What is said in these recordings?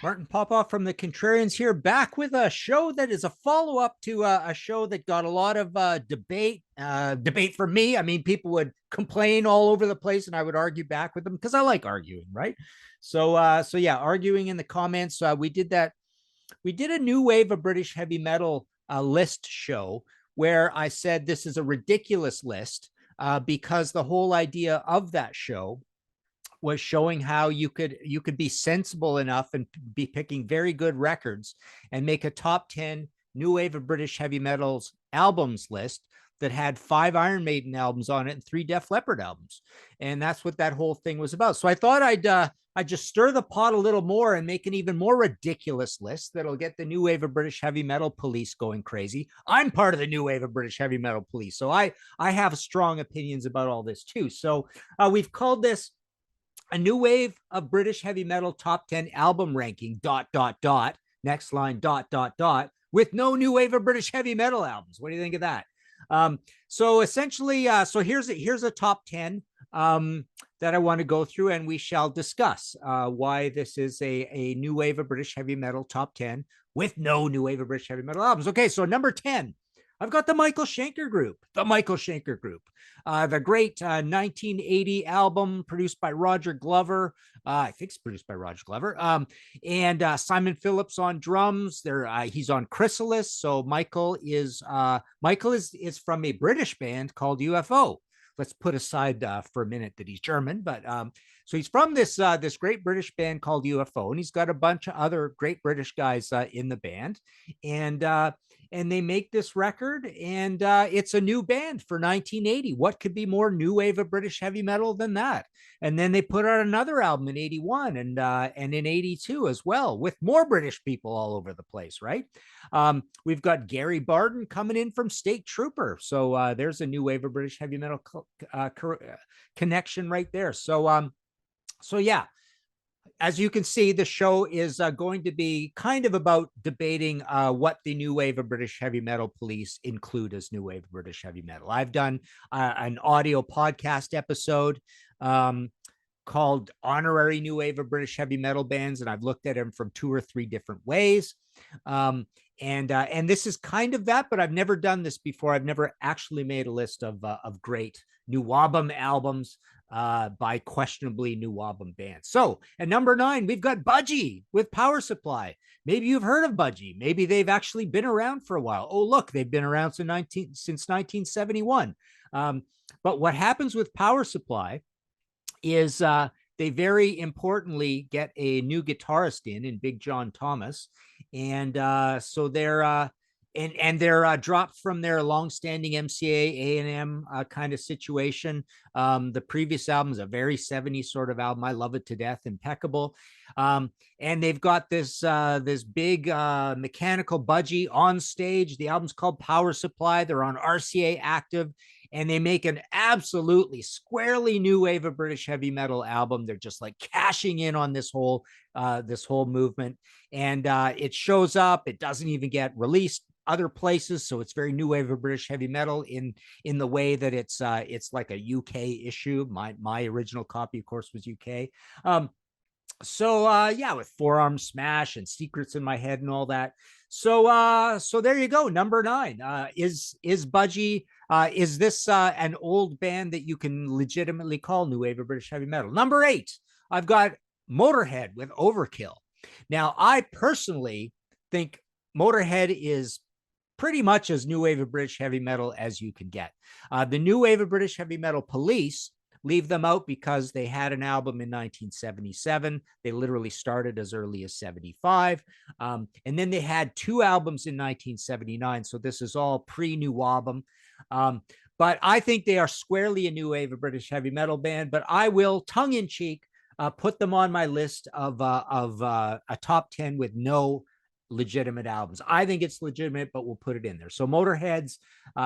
Martin Popoff from the Contrarians here, back with a show that is a follow-up to a show that got a lot of debate from me. I mean, people would complain all over the place and I would argue back with them because I like arguing, right? So yeah, arguing in the comments. We did that. We did a new wave of British heavy metal list show where I said this is a ridiculous list because the whole idea of that show was showing how you could be sensible enough and be picking very good records and make a top 10 new wave of British heavy metals albums list that had 5 Iron Maiden albums on it and 3 Def Leppard albums. And that's what that whole thing was about. So I thought I'd just stir the pot a little more and make an even more ridiculous list that'll get the new wave of British heavy metal police going crazy. I'm part of the new wave of British heavy metal police, so I have strong opinions about all this too. So we've called this a new wave of British heavy metal top 10 album ranking, ... Next line, ... with no new wave of British heavy metal albums. What do you think of that? So essentially, so here's a top 10 that I want to go through, and we shall discuss why this is a new wave of British heavy metal top 10 with no new wave of British heavy metal albums. Okay, so number 10. I've got the Michael Schenker Group, the great 1980 album produced by Roger Glover. I think it's produced by Roger Glover. And Simon Phillips on drums. He's on Chrysalis. So Michael is from a British band called UFO. Let's put aside for a minute that he's German, but so he's from this great British band called UFO, and he's got a bunch of other great British guys in the band, and they make this record, and it's a new band for 1980. What could be more new wave of British heavy metal than that? And then they put out another album in 81 and in 82 as well, with more British people all over the place, right? We've got Gary Barden coming in from State Trooper. So there's a new wave of British heavy metal connection right there. So yeah, as you can see, the show is going to be kind of about debating what the new wave of British heavy metal police include as new wave of British heavy metal. I've done an audio podcast episode called Honorary New Wave of British Heavy Metal Bands, and I've looked at them from 2 or 3 different ways. And this is kind of that, but I've never done this before. I've never actually made a list of great NWOBHM albums by questionably NWOBHM bands. So at number 9, we've got Budgie with Power Supply. Maybe you've heard of Budgie. Maybe they've actually been around for a while. Oh, look, they've been around since 1971. But what happens with Power Supply is they very importantly get a new guitarist in Big John Thomas. And so they're they're dropped from their longstanding MCA A&M kind of situation. The previous album is a very 70s sort of album. I love it to death, impeccable. And they've got this big mechanical budgie on stage. The album's called Power Supply. They're on RCA Active, and they make an absolutely squarely new wave of British heavy metal album. They're just like cashing in on this whole movement, and it shows up. It doesn't even get released other places, so it's very new wave of British heavy metal in the way that it's like a UK issue. My original copy, of course, was UK. So yeah, with Forearm Smash and Secrets in My Head and all that. So there you go. Number 9 is Budgie. Is this an old band that you can legitimately call new wave of British heavy metal? Number 8, I've got Motorhead with Overkill. Now, I personally think Motorhead is pretty much as new wave of British heavy metal as you can get. The new wave of British heavy metal police leave them out because they had an album in 1977. They literally started as early as 75. And then they had 2 albums in 1979. So this is all pre-NWOBHM. But I think they are squarely a new wave of British heavy metal band, but I will tongue-in-cheek put them on my list of a top 10 with no legitimate albums. I think it's legitimate, but we'll put it in there. So Motorhead's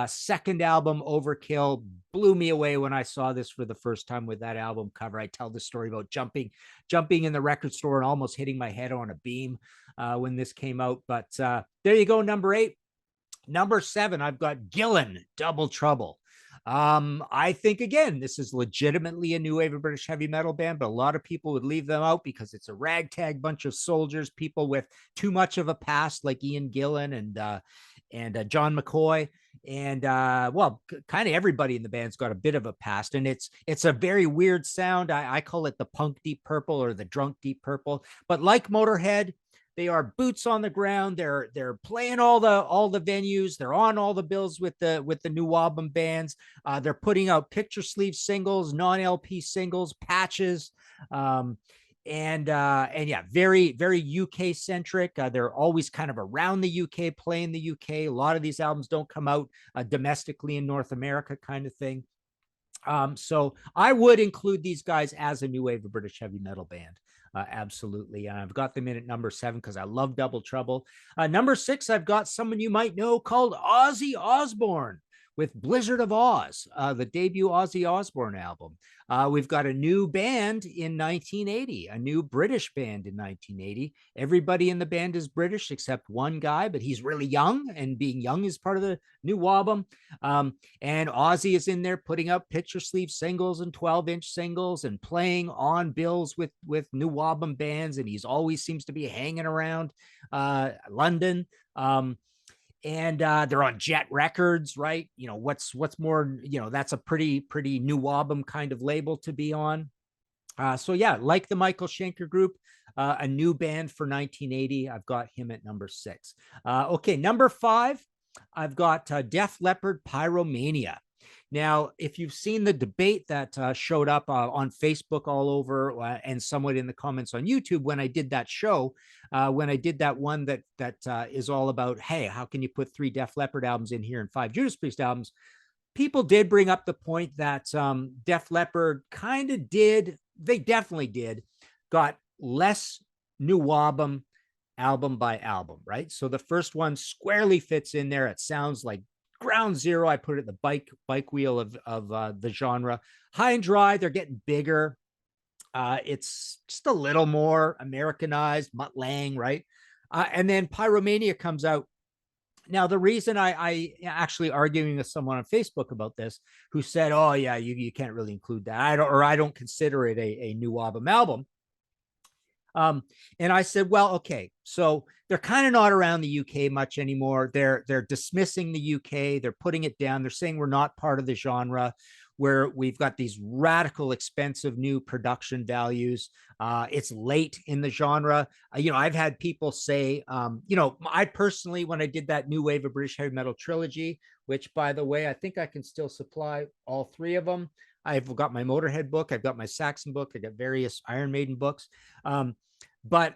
second album, Overkill, blew me away when I saw this for the first time with that album cover. I tell the story about jumping in the record store and almost hitting my head on a beam when this came out. But there you go, number 8. Number 7, I've got Gillan, Double Trouble. I think, again, this is legitimately a new wave of British heavy metal band, but a lot of people would leave them out because it's a ragtag bunch of soldiers, people with too much of a past, like Ian Gillan and John McCoy. And well, kind of everybody in the band's got a bit of a past, and it's a very weird sound. I call it the punk Deep Purple or the drunk Deep Purple. But like Motorhead, they are boots on the ground. They're playing all the venues. They're on all the bills with the NWOBHM bands. They're putting out picture sleeve singles, non-LP singles, patches. And yeah, very, very UK centric. They're always kind of around the UK, playing the UK. A lot of these albums don't come out domestically in North America, kind of thing. So I would include these guys as a new wave of British heavy metal band. Absolutely. I've got them in at number 7 because I love Double Trouble. Number 6, I've got someone you might know called Ozzy Osbourne with Blizzard of Oz, the debut Ozzy Osbourne album. We've got a new band in 1980, a new British band in 1980. Everybody in the band is British except one guy, but he's really young, and being young is part of the NWOBHM. And Ozzy is in there putting up picture sleeve singles and 12-inch singles and playing on bills with NWOBHM bands, and he's always seems to be hanging around London. And they're on Jet Records, right? You know, what's more, you know, that's a pretty NWOBHM kind of label to be on. So yeah, like the Michael Schenker Group, a new band for 1980. I've got him at number 6. Okay, number 5, I've got Def Leppard, Pyromania. Now, if you've seen the debate that showed up on Facebook all over and somewhat in the comments on YouTube when I did that show, when I did that one that is all about, hey, how can you put 3 Def Leppard albums in here and 5 Judas Priest albums? People did bring up the point that Def Leppard kind of did, they definitely did, got less NWOBHM album by album, right? So the first one squarely fits in there. It sounds like ground zero. I put it the bike wheel of the genre. High and Dry, they're getting bigger. It's just a little more Americanized, Mutt Lange, right? And then Pyromania comes out. Now, the reason I actually arguing with someone on Facebook about this who said, oh, yeah, you can't really include that. I don't consider it a NWOBHM album. And I said, well, okay, so they're kind of not around the UK much anymore. They're dismissing the UK. They're putting it down. They're saying we're not part of the genre, where we've got these radical, expensive new production values. It's late in the genre. You know, I've had people say, you know, I personally, when I did that new wave of British heavy metal trilogy, which, by the way, I think I can still supply all 3 of them. I've got my Motorhead book. I've got my Saxon book. I got various Iron Maiden books. But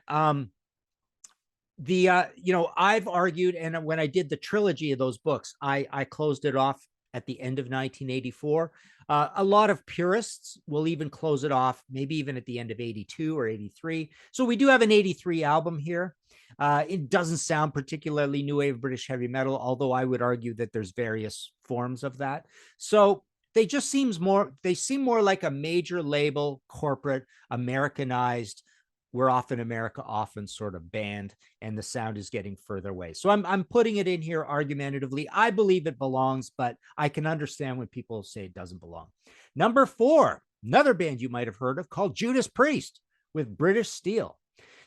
you know, I've argued, and when I did the trilogy of those books, I closed it off at the end of 1984. A lot of purists will even close it off, maybe even at the end of 82 or 83. So we do have an 83 album here. It doesn't sound particularly new wave British heavy metal, although I would argue that there's various forms of that. So they seem more like a major label, corporate, Americanized, we're off in America often sort of band, and the sound is getting further away. So I'm putting it in here argumentatively. I believe it belongs, but I can understand when people say it doesn't belong. Number 4, another band you might have heard of called Judas Priest with British Steel.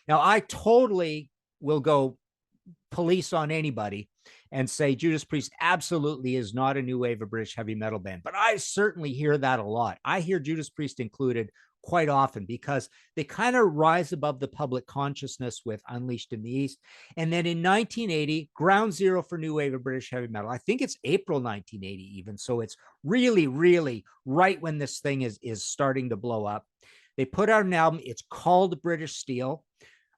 Now, I totally will go police on anybody and say Judas Priest absolutely is not a new wave of British heavy metal band, but I certainly hear that a lot. I hear Judas Priest included quite often because they kind of rise above the public consciousness with Unleashed in the East. And then in 1980, ground zero for new wave of British heavy metal. I think it's April 1980 even. So it's really, really right when this thing is starting to blow up. They put out an album. It's called British Steel.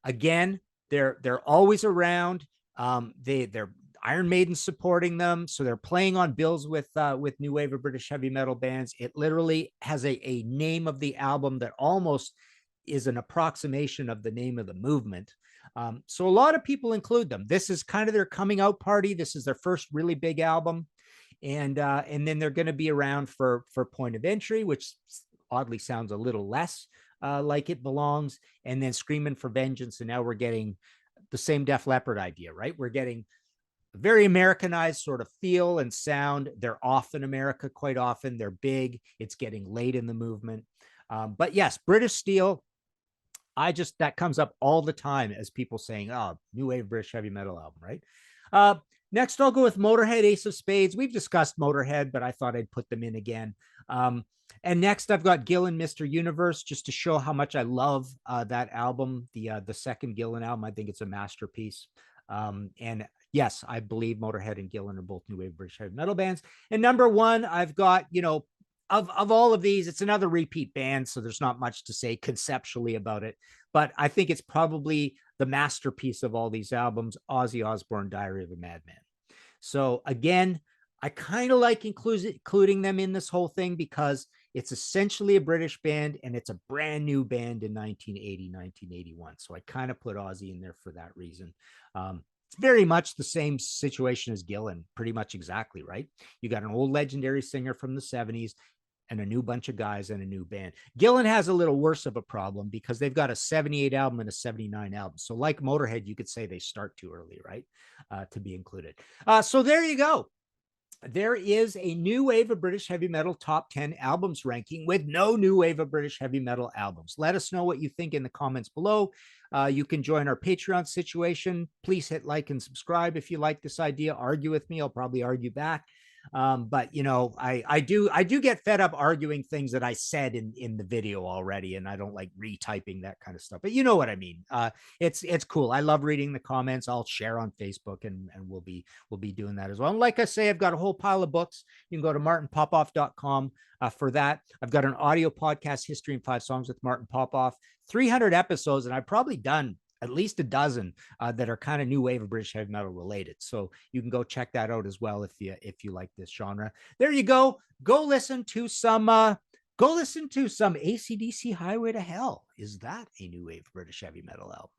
Again, they're always around. They're Iron Maiden supporting them, so they're playing on bills with new wave of British heavy metal bands. It literally has a name of the album that almost is an approximation of the name of the movement. So a lot of people include them. This is kind of their coming out party. This is their first really big album, and then they're going to be around for Point of Entry, which oddly sounds a little less like it belongs, and then Screaming for Vengeance. And now we're getting the same Def Leppard idea, right? We're getting very Americanized sort of feel and sound. They're off in America quite often. They're big. It's getting late in the movement. But yes, British Steel, that comes up all the time as people saying, oh, new wave British heavy metal album, right? Next, I'll go with Motorhead, Ace of Spades. We've discussed Motorhead, but I thought I'd put them in again. And next, I've got Gillan, Mr. Universe, just to show how much I love that album, the second Gillan album. I think it's a masterpiece. And yes, I believe Motorhead and Gillan are both new wave British heavy metal bands. And number one, I've got, of all of these, it's another repeat band, so there's not much to say conceptually about it. But I think it's probably the masterpiece of all these albums, Ozzy Osbourne, Diary of a Madman. So again, I kind of like including them in this whole thing because it's essentially a British band and it's a brand new band in 1980, 1981. So I kind of put Ozzy in there for that reason. It's very much the same situation as Gillan, pretty much exactly, right? You got an old legendary singer from the 70s and a new bunch of guys and a new band. Gillan has a little worse of a problem because they've got a 78 album and a 79 album. So like Motorhead, you could say they start too early, right? To be included. So there you go. There is a new wave of British heavy metal top 10 albums ranking with no new wave of British heavy metal albums. Let us know what you think in the comments below. You can join our Patreon situation. Please hit like and subscribe if you like this idea. Argue with me. I'll probably argue back. But I do get fed up arguing things that I said in the video already, and I don't like retyping that kind of stuff. But you know what I mean. It's cool. I love reading the comments. I'll share on Facebook, and we'll be doing that as well. And like I say, I've got a whole pile of books. You can go to martinpopoff.com for that. I've got an audio podcast, History in 5 Songs with Martin Popoff, 300 episodes, and I've probably done at least a dozen that are kind of new wave of British heavy metal related. So you can go check that out as well if you like this genre. There you go. Go listen to some AC/DC Highway to Hell. Is that a new wave British heavy metal album?